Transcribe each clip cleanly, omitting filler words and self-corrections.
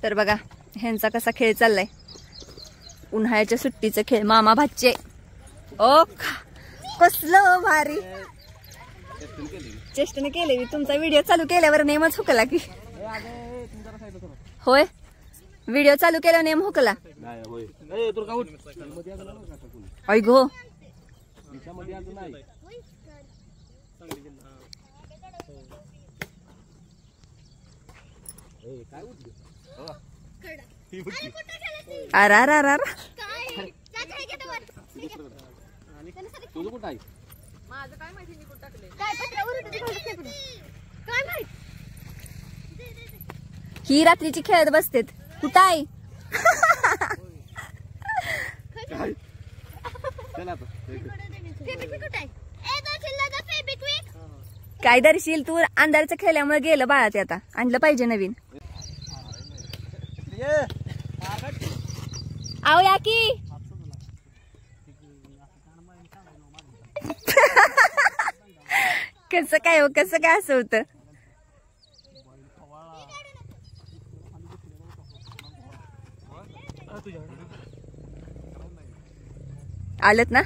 तर बघा ह्यांचा कसा खेळ चाललाय, उन्हाळ्याच्या सुट्टीचा खेळ. मामा भाचे ओ कसलं भारी चेष्टने केले. मी तुमचा व्हिडिओ चालू केल्यावर नेमच हुकला की. होय व्हिडिओ चालू केल्यावर नेम हुकला. ऐ गो अरा ही रात्रीची खेळत बसतेत. कुठं आहे काय दर्शील तू? अंधारचं खेळल्यामुळे गेलं बाळा. ते आता आणलं पाहिजे नवीन. आओ या की कसं काय हो, कसं काय असं होतं? आलत ना.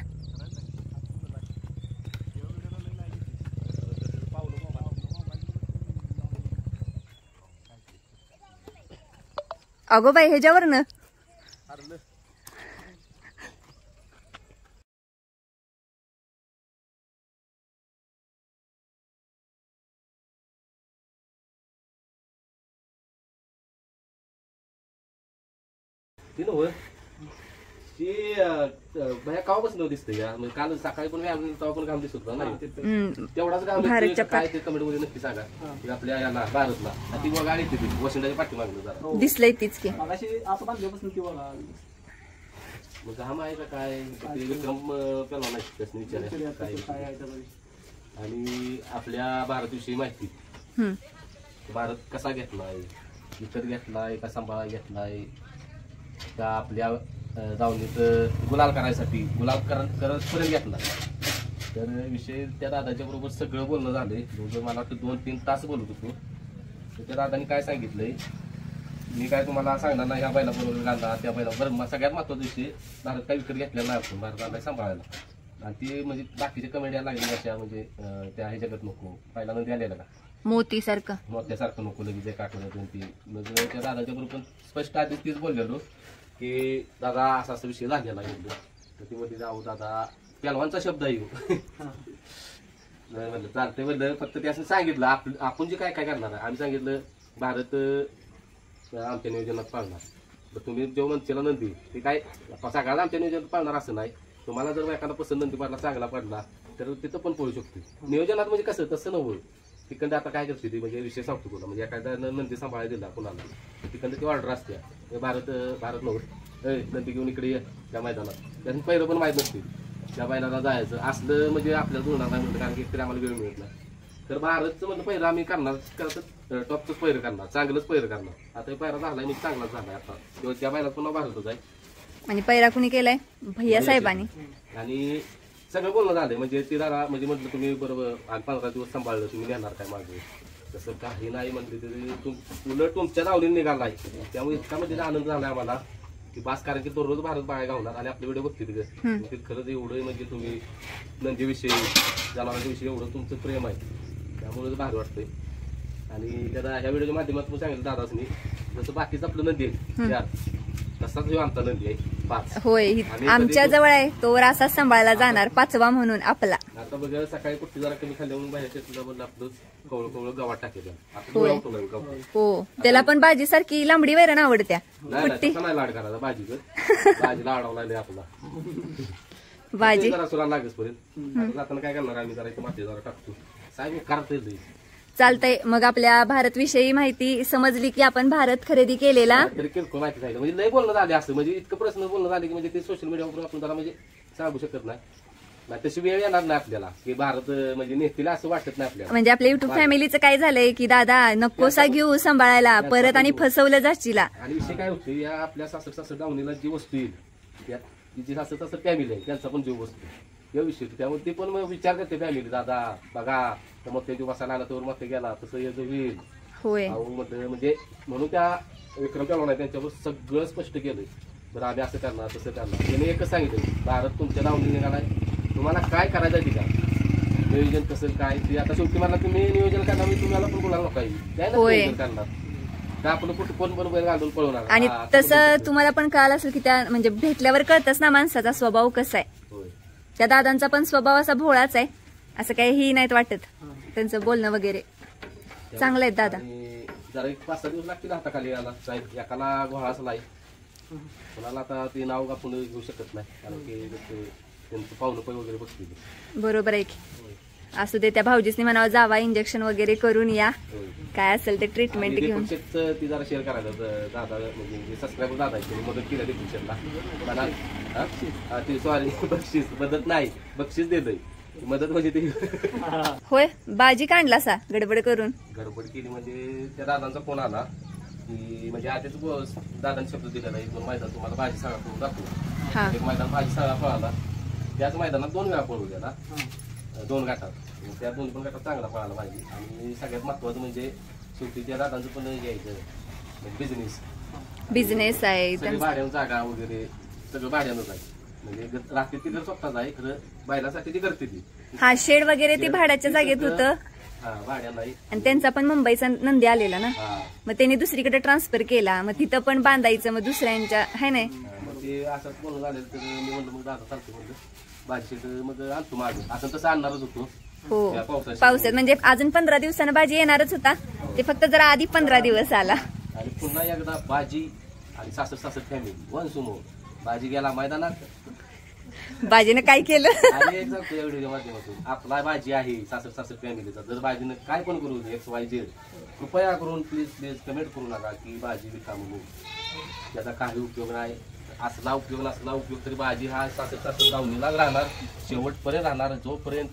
अगो बाई ह्याच्यावर ना भया काव बसलो दिसतं या. काल सकाळी पण व्यायाम तेव्हा पण काम दिसत नाही. तेवढाच काम काय ते कमेंट मध्ये नक्की सांगा. आपल्या याला भारतला ती बघा गाडी ती वशिंडाच्या पाठीमागलं जरा दिसलंय तीच की. मग हा आहे का काय विक्रम पेला नाही त्याने विचारायचं काय. आणि आपल्या भारतविषयी माहिती. भारत कसा घेतलाय, विकत घेतलाय का सांभाळा घेतलाय का आपल्या दावणीत गुलाल करायसाठी गुलाल करत पर्यंत घेतला. तर विषय त्या दादाच्या बरोबर सगळं बोलणं झालंय. मला वाटतं 2-3 तास बोलत होतो. तर त्या दादाने काय सांगितलंय मी काय तुम्हाला सांगणार नाही. ह्या बैला बरोबर घालला त्या बैला बरं. सगळ्यात महत्वाचा विषय भारत काही विकत घेतलेला नाही आपण. भारताला सांभाळायला. आणि ते म्हणजे बाकीचे कमेंट यायला लागले अशा म्हणजे त्या हे जगत नको पहिला नंदी आलेला का मोतीसारखं मोत्यासारखं नको लगेच एक आठवड्यातून ती. मग त्या दादाच्या बरोबर पण स्पष्ट आधीच तीच बोललेलो की दादा असा असा विषय झालेला आहे. तर ती मध्ये जाऊ दादा पेलवानचा शब्द आहे म्हणलं चालतंय. म्हणलं फक्त ते असं सांगितलं आपण जे काय काय करणार आहे. आम्ही सांगितलं भारत आमच्या नियोजनात पाळणार. तर तुम्ही जेव्हा म्हणतेला नंदी ते काय सगळ्याला आमच्या नियोजनात पाळणार असं नाही. तुम्हाला जर एखादा पसंत नंदी पडला चांगला पडला तर तिथं पण पळू शकतो. नियोजनात म्हणजे कसं तसं नव्हतं. तिकडे आता काय करते ती म्हणजे विषय सांगतो तुला. म्हणजे एखादा नंदी सांभाळायला दिला कुणाला तिकडे ती ऑर्डर असते. भारत नव्हतं नंदी घेऊन इकडे ये त्या मैदानात. त्यातून पहिलं पण माहीत नसते त्या मैदानात जायचं असलं म्हणजे आपल्याला जुळणार नाही म्हणतं. कारण की इकडे आम्हाला वेळ मिळत नाही. तर भारतचं म्हणलं पहिलं आम्ही करणार टॉपचंच पहिरं करणार चांगलंच पहिरं करणार. आता पहिरा झालाय म्हणजे चांगलाच झालाय. आता त्या महिन्यात पुन्हा भारतच आहे. म्हणजे पहिला कुणी केलाय भैया साहेबांनी. आणि सगळं बोलणं झालंय. म्हणजे ते दादा म्हणजे म्हटलं तुम्ही बरोबर 15 दिवस सांभाळलं तुम्ही घेणार काय माझे तसं काही नाही म्हटलं तरी उलट तुमच्या नावलीने निघालाय. त्यामुळे इतका म्हणजे आनंद झालाय आम्हाला की बास. कारण की दररोज भारत बाहेर घालणार आणि आपले व्हिडिओ बघते तिथे खरंच एवढं म्हणजे तुम्ही नंदीविषयी जनावरांच्या विषयी एवढं तुमचं प्रेम आहे. त्यामुळे भारी वाटतंय. आणि त्याला ह्या व्हिडिओच्या माध्यमातून सांगितलं दादासनी जसं बाकीचं आपलं नंदी आहे तसाच ह्यो आमचा नंदी आहे 5. होय आमच्या जवळ आहे तो असाच सांभाळला जाणार 5वा म्हणून आपला. आता बघा सकाळी कुठली जरा कमी खाल्ल्या म्हणून बाहेरच्या तुला म्हणलं आपलं कवळं कवळं गव्हात टाकेल. हो त्याला पण भाजी सारखी लांबडी वैरण आवडत्या. नाही लाड करायचा भाजीला अडवला आपला भाजी जरा सुरा लागेल पर्यंत. जाताना काय करणार आम्ही जरा इथं माती जरा टाकतो साहेब करता चालतंय. मग आपल्या भारत विषयी माहिती समजली की आपण भारत खरेदी केलेला किरकोळ माहिती सांगितलं. म्हणजे लय बोलणं झाले असं म्हणजे इतकं प्रश्न बोलणं झाले की म्हणजे ते सोशल मीडियावर आपण जरा म्हणजे सांगू शकत नाही. तशी वेळ येणार नाही आपल्याला की भारत म्हणजे नेतील असं वाटत नाही आपल्याला. म्हणजे आपल्या युट्यूब फॅमिलीचं काय झालंय की दादा नकोसा घेऊ सांभाळायला परत आणि फसवलं जाशील. आणि विषय काय होते या आपल्या सासर दावणीला जी वस्तू येईल तिची सासर फॅमिली आहे त्यांचा पण जीव वस्तू या विषय. त्यामुळे ते पण विचार करते फॅमिली दादा बघा तर मग ते बसायला आला तर मग ते गेला तसं होईल. होय म्हणजे म्हणून त्या विक्रम पेलवान आहे त्यांच्यावर सगळं स्पष्ट केलंय. बरं आम्ही असं करणार तसं करणार. त्याने एकच सांगितलं, भारत तुमच्या नावाने निघालाय, तुम्हाला काय करायचं आहे का नियोजन कसं काय ते. आता शेवटी मला तुम्ही नियोजन करणार, मी तुम्हाला पण बोलायला नको नियोजन करणार का आपण कुठं कोण बरोबर घालून पळवणार. आणि तसं तुम्हाला पण कळालं असेल की त्या म्हणजे भेटल्यावर कळतच ना माणसाचा स्वभाव कसा आहे. त्या दादांचा पण स्वभाव असा भोळाच आहे, असं काही ही नाहीत वाटत. त्यांचं बोलणं वगैरे चांगलं आहे दादा. जरा एक 5-6 दिवस लागतील हाताखाली याला. एकाला घोळा असला आहे, कोणाला आता ते नाव आपण घेऊ शकत नाही कारण की त्यांचं पाहुणं पै वगैरे बसतील. बरोबर आहे की. असू दे, त्या भाऊजीसनी म्हणावं जावा इंजेक्शन वगैरे करून या, काय असेल ते ट्रीटमेंट घेऊन. ती जरा शेअर करायचं दादा, म्हणजे सबस्क्रायबर दादा आहे, मदत केली डिस्क्रिप्शनला. ती सॉरी बक्षीस मदत नाही, बक्षीस देतोय मदत म्हणजे ती. होय, बाजी काढला सा गडबड करून. गडबड केली म्हणजे त्या दादांचा फोन आला की म्हणजे आधीच दादांनी शब्द दिला नाही, 2 मैदान तुम्हाला भाजी सगळा करून दाखवू. एक मैदान भाजी सगळा पळाला, त्याच मैदानात 2 वेळा पळू गेला, 2 गटात. त्या 2 पण गटात चांगला पळाला भाजी. आणि सगळ्यात महत्वाचं म्हणजे शेवटी त्या दादांचं पण घ्यायचं बिझनेस आहे, भाड्यानं जागा वगैरे सगळं भाड्यानंच आहे. म्हणजे रात्री ती घर स्वतःच आहे, खरं बायलासाठी ती करते ती. हा शेड वगैरे ते भाड्याच्या जागेत होतं भाड्या नाही. आणि त्यांचा पण मुंबईचा नंदी आलेला ना, मग त्यांनी दुसरीकडे ट्रान्सफर केला, मग तिथं पण बांधायचं, मग दुसऱ्यांच्या आहे नाही. मग ते असंच बोलून झालेलं तर मी म्हणलं मग दादा चालतो म्हणलं भाजी मग आणतो माझं. असं तसं आणणारच होतो. हो पावसात म्हणजे अजून 15 दिवसानं भाजी येणारच होता, ते फक्त जरा आधी 15 दिवस आला. आणि पुन्हा एकदा भाजी आणि सासर फॅमिली वन सुमो भाजी गेला मैदानात. भाजीनं काय केलं आणि एक सांगतो या व्हिडिओच्या माध्यमातून, आपला भाजी आहे सासर फॅमिलीचा. जर भाजीनं काय पण करू दे XYZ, कृपया करून प्लीज कमेंट करू नका की भाजी विका म्हणून. त्याचा काही उपयोग नाही. असला उपयोग नसला उपयोग तरी भाजी हा सासर दावणीलाच राहणार, शेवटपर्यंत राहणार. जोपर्यंत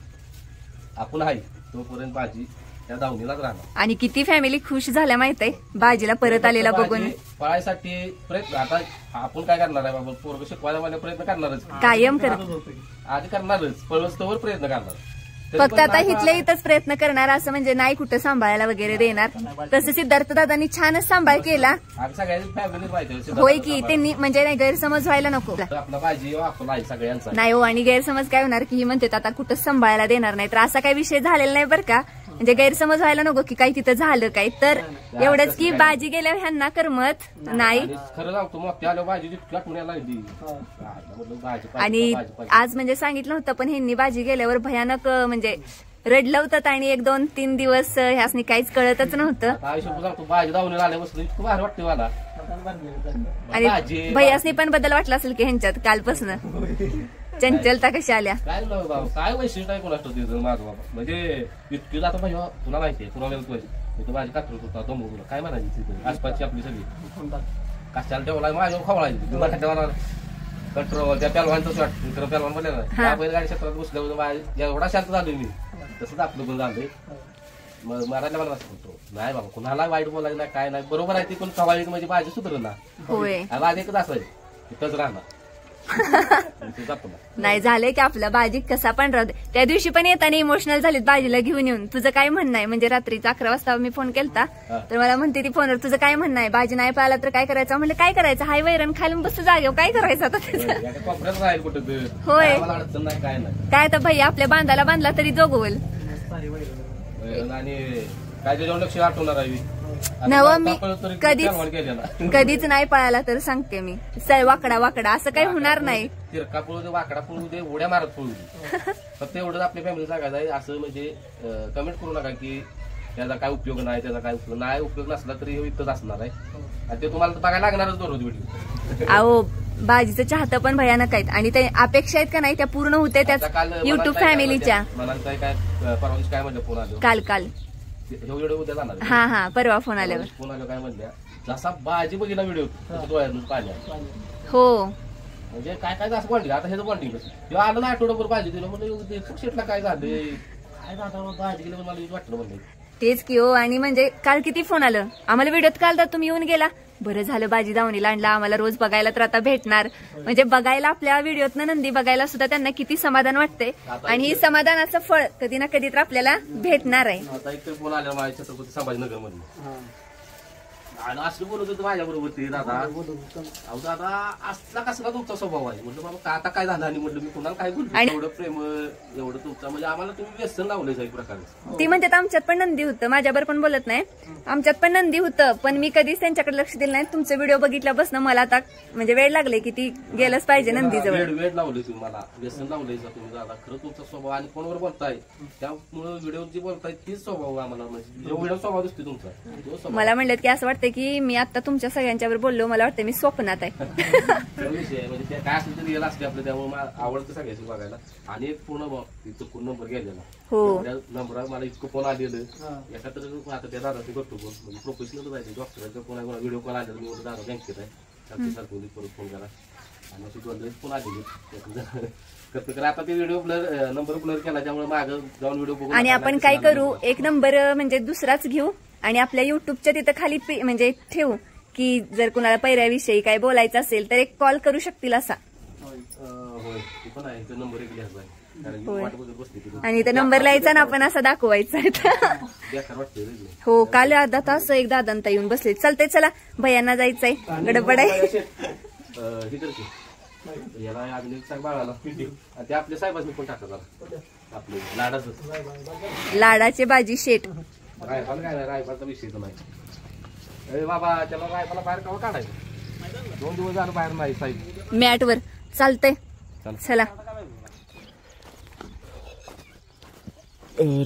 आपण आहे तोपर्यंत भाजी त्या दावणीलाच राहणार. आणि किती फॅमिली खुश झाल्या माहित आहे भाजीला परत आलेला बघून. पळायसाठी प्रयत्न, आता आपण काय करणार आहे बाबा, पोरग शिकवायला मला प्रयत्न करणारच, कायम करत आधी करणारच, पळवस्तवर प्रयत्न करणार. फक्त आता इथल्या इथंच प्रयत्न करणार, असं म्हणजे नाही कुठं सांभाळायला वगैरे देणार. तसं सिद्धार्थ दादांनी छानच सांभाळ केला. सगळ्यांनी फॅमिली पाहिजे. होय की, त्यांनी म्हणजे नाही गैरसमज व्हायला नको. आपला भाजी आपला आहे सगळ्यांचा नाही हो. आणि गैरसमज काय होणार की ही म्हणते आता कुठंच सांभाळायला देणार नाही, तर असा काही विषय झालेला नाही बरं का. म्हणजे गैरसमज व्हायला नको की काही तिथं झालं काय. तर एवढंच की भाजी गेल्यावर ह्यांना करमत नाही. खरं सांगतो मग त्या भाजी आणि आज म्हणजे सांगितलं होतं, पण ह्यांनी भाजी गेल्यावर भयानक म्हणजे रडलं होतं. आणि 1-2-3 दिवस ह्यासनी काहीच कळतच नव्हतं. भाजी धावून आल्यापासून इतकं भारी वाटते मला. आणि भैयासनी पण बदल वाटला असेल की ह्यांच्यात कालपासून चंचलता कशी आल्या. काय बाबा काय वैशिष्ट्य आहे कोणाच माझं बाबा. म्हणजे इतकी जातो भाई तुला माहितीये, पुरावे मी तर भाजी कात्रत होता दमू तुला काय म्हणायची आसपासची आपली सगळी कशाला ठेवला माझ्या खवळायची कंट्रोल. त्या पेलवानच वाटतं मित्र पेलवान बोलले ना, त्या बैलगाडी क्षेत्रात बसल्यावर एवढा शांत झालोय मी, तसंच आपलं पण झालंय. मग मारायला मला असं म्हणतो नाही बाबा कुणाला वाईट बोलायचं नाही काय नाही, बरोबर आहे. ती पण खवाळी म्हणजे भाजी सुधर ना, आज एकच असायचं तिथंच राहणार. नाही झालंय की आपला भाजी कसा पण राहतो. त्या दिवशी पण येताना इमोशनल झालीत भाजीला घेऊन येऊन. तुझं काय म्हणणं आहे म्हणजे रात्रीचा 11 वाजता मी फोन केलता, तर मला म्हणते ती फोनवर तुझं काय म्हणणं आहे, भाजी नाही पाहिला तर काय करायचं. म्हणलं काय करायचं, हाय वैरण खालून बसतो जागेवर, काय करायचं आता त्याचं. होय काय तर भाई आपल्या बांधाला बांधला तरी जोगवल. आणि काय त्याच्यावर लक्ष आठवणार आहे नव मी कधीच नाही पळाला तर सांगते मी, वाकडा वाकडा असं काही होणार नाही. तिरका पळू दे वाकडा पळू दे उड्या मारत पळू दे, फक्त एवढंच आपल्या फॅमिली सांगायचं आहे. असं म्हणजे कमेंट करू नका की त्याचा काय उपयोग नाही, त्याचा काय उपयोग नाही. उपयोग नसला तरी इतकंच असणार आहे आणि ते तुम्हाला बघायला लागणारच दररोज व्हिडिओ. अहो भाजीचं चाहतं पण भयानक आहेत आणि ते अपेक्षा आहेत का नाही त्या पूर्ण होते त्याच युट्यूब फॅमिलीच्या. काय परवा काय म्हणलं फोन आलो काल व्हिडिओ उद्या जाणार. हा परवा फोन आल्यावर काय म्हणल्या जसा भाजी बघितला व्हिडिओ डोळ्यातून पाहिल्या. हो म्हणजे काय काय असं बॉन्डिंग, आता ह्याचं बॉन्डिंग कसं तेव्हा आलं ना आठवड्याभर भाजी दिलं म्हणजे सुक्षेटला काय झालं काय जाता भाजी गेलं मला वाटलं म्हणजे तेच की हो. आणि म्हणजे काल किती फोन आलं आम्हाला व्हिडिओत काल तर तुम्ही येऊन गेला, बरं झालं भाजी दावणीला आणला, आम्हाला रोज बघायला तर आता भेटणार. म्हणजे बघायला आपल्या व्हिडिओत नंदी बघायला सुद्धा त्यांना किती समाधान वाटतंय आणि ही समाधानाचं फळ कधी ना कधी तर आपल्याला भेटणार आहे. आता एक फोन आला माझ्या छत्रपती संभाजीनगर मध्ये आणि असं बोलत होतं माझ्या बरोबर ते दादा. अहो दादा असला कसला तुमचा स्वभाव आहे. म्हटलं बाबा आता काय झालं, आणि म्हटलं मी कुणाला काय बोलतो, एवढं प्रेम एवढं तुमचं, म्हणजे आम्हाला तुम्ही व्यसन लावलंय एक प्रकारे. ती म्हणतात आमच्यात पण नंदी होतं, माझ्यावर पण बोलत नाही, आमच्यात पण नंदी होतं, पण मी कधीच त्यांच्याकडे लक्ष दिलं नाही. तुमचे व्हिडिओ बघितल्यापासून मला आता म्हणजे वेळ लागले की ती गेलंच पाहिजे नंदीजवळ. वेळ लावले तुम्ही मला, व्यसन लावलंय तुम्ही दादा. खरं तुमचा स्वभाव आणि फोनवर बोलताय त्यामुळे व्हिडिओ जी बोलताय तीच स्वभाव आम्हाला, म्हणजे व्हिडिओ स्वभाव दिसतो तुमचा. मला म्हणलं की असं वाटतं की मी आता तुमच्या सगळ्यांच्यावर बोललो, मला वाटतं मी स्वप्नात आहे. विषय म्हणजे काय असेल तर रिअल असते आपलं, त्यामुळे आवडतं सगळ्याशी बघायला. आणि एक पूर्ण चुकून नंबर गेलेला. हो नंबर मला इतकं फोन आलेलं एका तर आता त्या दादा करतो फोन, म्हणजे प्रोफेशनल जायचं डॉक्टरचा फोन आहे, व्हिडिओ कॉल आलेला. मी दादा बँकेत आहे सारखं परत फोन करा, आणि अशी 2 फोन आलेले. आता ते व्हिडिओ ब्लर नंबर ब्लर केला, त्यामुळे मागं जाऊन व्हिडिओ बघून. आणि आपण काय करू, एक नंबर म्हणजे दुसराच घेऊ आणि आपल्या युट्यूबच्या तिथं खाली म्हणजे ठेवू की जर कुणाला पैऱ्याविषयी काय बोलायचं असेल तर एक कॉल करू शकतील असा. होय ते पण आहे, नंबर एक लिहायचा आहे. आणि तो नंबर लिहायचा ना आपण असा दाखवायचा. हो काल अर्धा तास एक दादांता येऊन बसले. चालतंय चला भैयांना जायचंय, गडबड आहे. याला अजून बाळाला ते आपल्या साहेबांनी पण टाकतात आपले लाडाचं, लाडाचे बाजी शेट. रायफल काय नाही, रायफलचा विषय तर नाही बाबा. त्याला रायफला बाहेर केव्हा काढायचं, 2 दिवस झालं बाहेर नाही साहेब मॅटवर. चालतंय चला.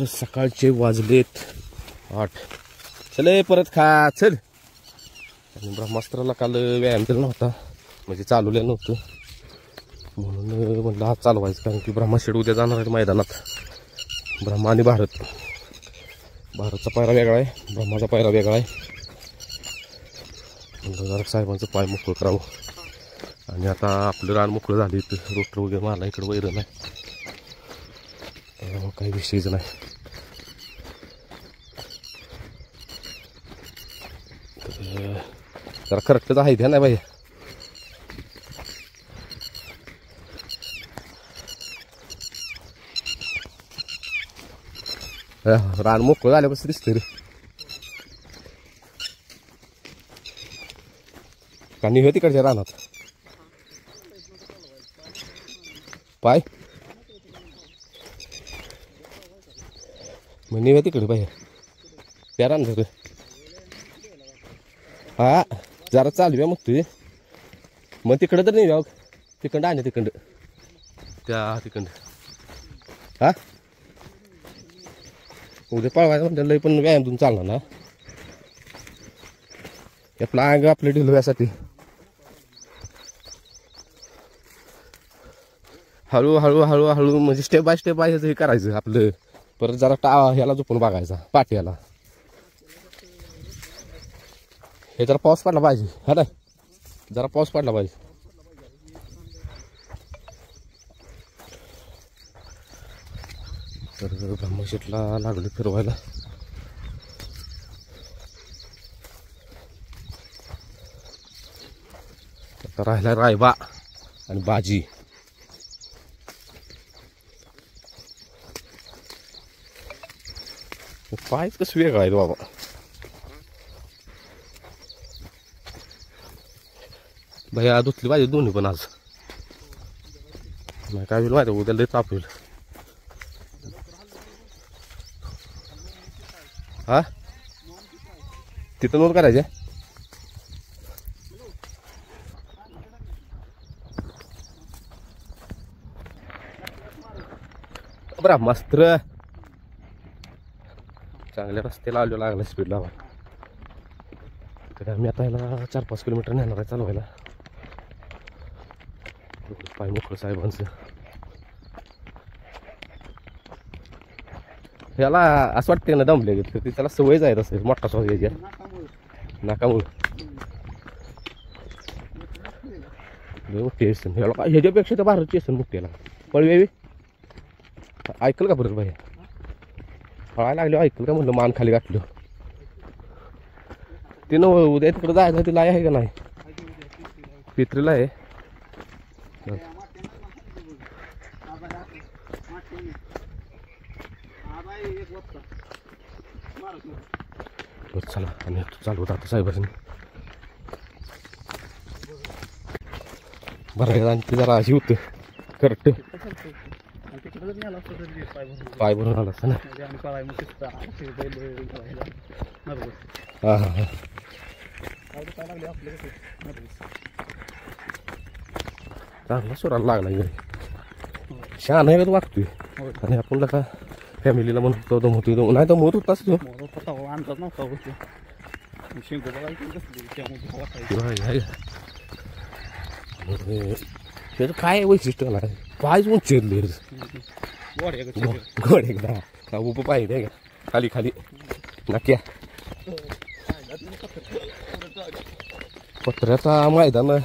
सकाळचे वाजलेत 8. चले परत खा चल. आणि ब्रह्मास्त्राला काल व्यायाम केला नव्हता, म्हणजे चालवलेलं नव्हतं, म्हणून म्हटलं आज चालवायचं. कारण की ब्रह्माशेड उद्या जाणार आहे मैदानात. ब्रह्मा आणि भारत, भारतचा पायरा वेगळा आहे, ब्रह्माचा पायरा वेगळा आहे. जरा साहेबांचं पाय मोकळं करावं. आणि आता आपलं रान मोकळं झालं, रोटर वगैरे मारला, इकडं वैरण नाही, त्यामुळे काही विषयच नाही. जरा खरकटच आहे द्या नाही बाई. रान मोकळं झाल्यापासून दिसतंय रे. का निघ तिकडच्या रानात पाय मग निघ तिकडे बाहेर त्या रानात. हा जरा चालूया मग तुझे, मग तिकडं तर नाही तिकडं आणि तिकडं त्या तिकडं. हा उद्या पळवायचं म्हणलं लई, पण व्यायाम तुम्ही चालणार ना आपलं अंग आपलं ढिलं यासाठी. हळूहळू हळूहळू म्हणजे स्टेप बाय स्टेप आहे हे करायचं आपलं. परत जरा ह्याला झोपून बघायचा पाट्याला. हे जरा पाऊस पडला पाहिजे, हा ना जरा पाऊस पडला पाहिजे. तर ब्रह्मशेटला लागले फिरवायला. आता राहिला रायबा आणि बाजी. पायच कसं वेगळा आहे बाबा. भैया धुतली पाहिजे दोन्ही पण आज. नाही काय होईल माहिती, उद्या लय ताप होईल. हा तिथं नोंद करायचे. ब्रह्मास्त्र चांगल्या रस्त्याला आलो, लागला स्पीड लावा. तर आम्ही आता याला 4-5 किलोमीटर नेणार आहे चालवायला. पाय मोकळं साहेबांचं. याला असं वाटतं ना दमले गेलं, तर त्याला सवय जायत असेल मोठा श्वास घ्यायच्या नाकामुळं. मोठी असेल याला, ह्याच्यापेक्षा तर भारतची असेल मोठी. याला पळवी ऐकलं का परत बाई, पळायला लागलो ऐकलं का म्हणलं, मान खाली घातलं. तिनं उद्या तिकडं जायचं, तिला आहे का नाही पित्रीला आहे. चला आणि चालू होता आता साहेबांनी. बरं आणि ते जरा अशी होतं करट पाय भरून आला असतं ना. हा हा हा चांगला सुराला लागला घरी छान आहे का वागतोय. आणि आपण का फॅमिलीला म्हणतो दमवतोय नाही दमवत होताच तो त्याचं काय वैशिष्ट्य नाही पायच उंचेरले गोड एकदा का उभं पाहिजे का खाली खाली नक्या पत्र्याचा मैदान आणि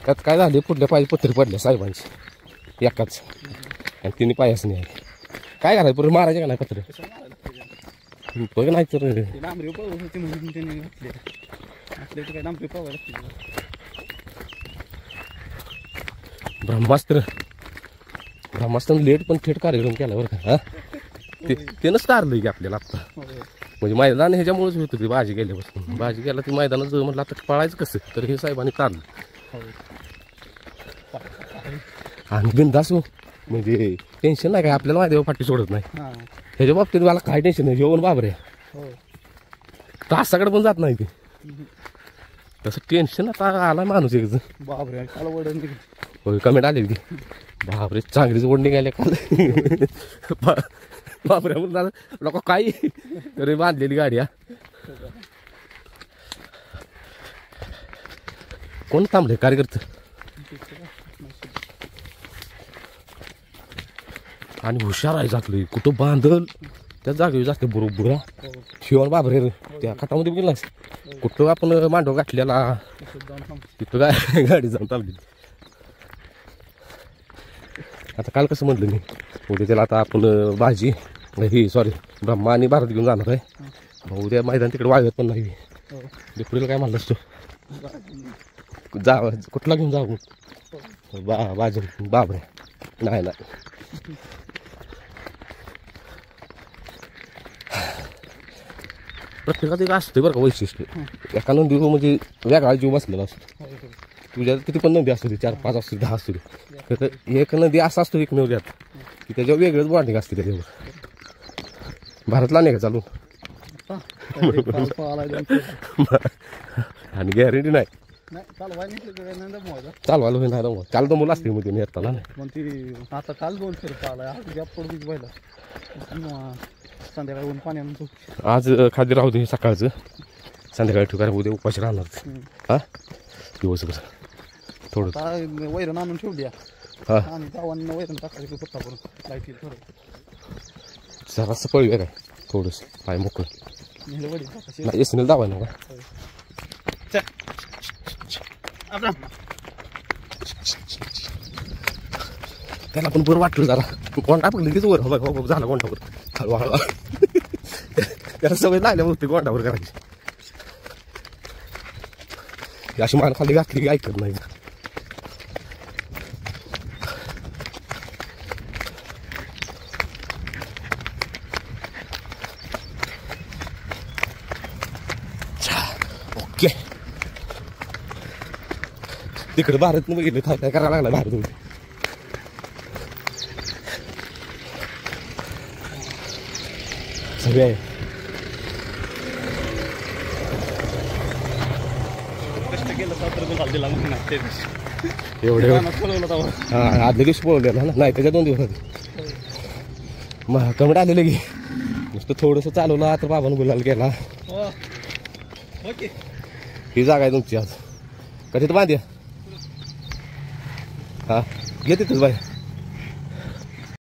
त्यात काय झाले पुढल्या पायी पत्रे पडल्या साहेबांची एकाच आणि तिने पायच नाही काय करायचं परत मारायचे का नाही पत्रे बघ नाही तर ब्रह्मास्त्र लेट पण थेट कार्यक्रम केला बरं का. हा त्यानंच तारलं की आपल्याला आत्ता म्हणजे मैदान ह्याच्यामुळेच होतं ते भाजी गेल्यापासून भाजी गेला ती मैदानात म्हटलं आता पळायचं कसं तर हे साहेबांनी तारलं आणि बिनधास म्हणजे टेन्शन नाही काय आपल्याला माहिती फाटी सोडत नाही ह्याच्या बाबतीत मला काय टेन्शन नाही जेवण बाबरे तासाकडे पण जात नाही ते तसं टेन्शन आता आला माणूस एक बाबरे होय कमेंट आली की बापरे चांगलीच ओढ निघाले काल बापरे म्हणून लोक काही तरी बांधलेली गाडी हा कोण थांबले कार्यकर्ते आणि हुशार आहे जातलं कुठं बांधल त्या जागेवर जाते बरोबर शिवण बाबरे त्या खटामध्ये गेलास कुठं आपण मांडव गाठलेला तिथं काय गाडी जाऊन थांबली. आता काल कसं म्हटलं मी उद्या त्याला आता आपण भाजी ही सॉरी ब्रह्मा आणि भारत घेऊन जाणार आहे उद्या मैदान तिकडे वाळवत पण नाही दुपुरीला काय म्हणलास तू जा कुठला घेऊन जाऊ भाजी बाबरे नाही ना प्रत्येकात एक असते बरं का वैशिष्ट्य एका नंदी म्हणजे वेगळा जीव बसलेला असतो तुझ्या किती पण नदी असते 4-5 असते 10 असते तर एक नदी असा असतो एक नद्यात की त्याच्यावर वेगळंच बॉन्डिंग असते त्याच्यावर भारतला नाही का चालू आणि गॅरंटी नाही चालवायला होईल नाही चाल तर मुलं असते मध्ये नेताना आता काल दोन संध्याकाळी ऊन पाणी आज खाद्य राहू दे सकाळचं संध्याकाळी ठिकाणी उद्या उपाशी राहणार हा दिवसभर थोडं वैरण आणून ठेवली आणि गावांना वैरण टाकायचं पत्ता करून लाईट थोडं जरासं पळूया काय थोडंसं पाय मोकळं नाही एसनेल दावा ना का त्याला पण बरं वाटलं जरा कोंडा पकडली तीच वर हो झाला कोंडावर हळू हळू त्याला सवय लागल्या होती कोंडावर करायची अशी मान खाली घातली की ऐकत नाही ओके तिकडे भारत बघितलं काय काय करायला लागला भारत सगळे एवढे हा आदल्या दिवशी पळवलेला ना नाही त्याच्या 2 दिवस मग कमेंट आलेलं की नुसतं थोडंसं चालवलं तर बाबानं बोलायला गेला ही जागा आहे तुमची आज का तिथं बांध्या हा घेते तुझं बाय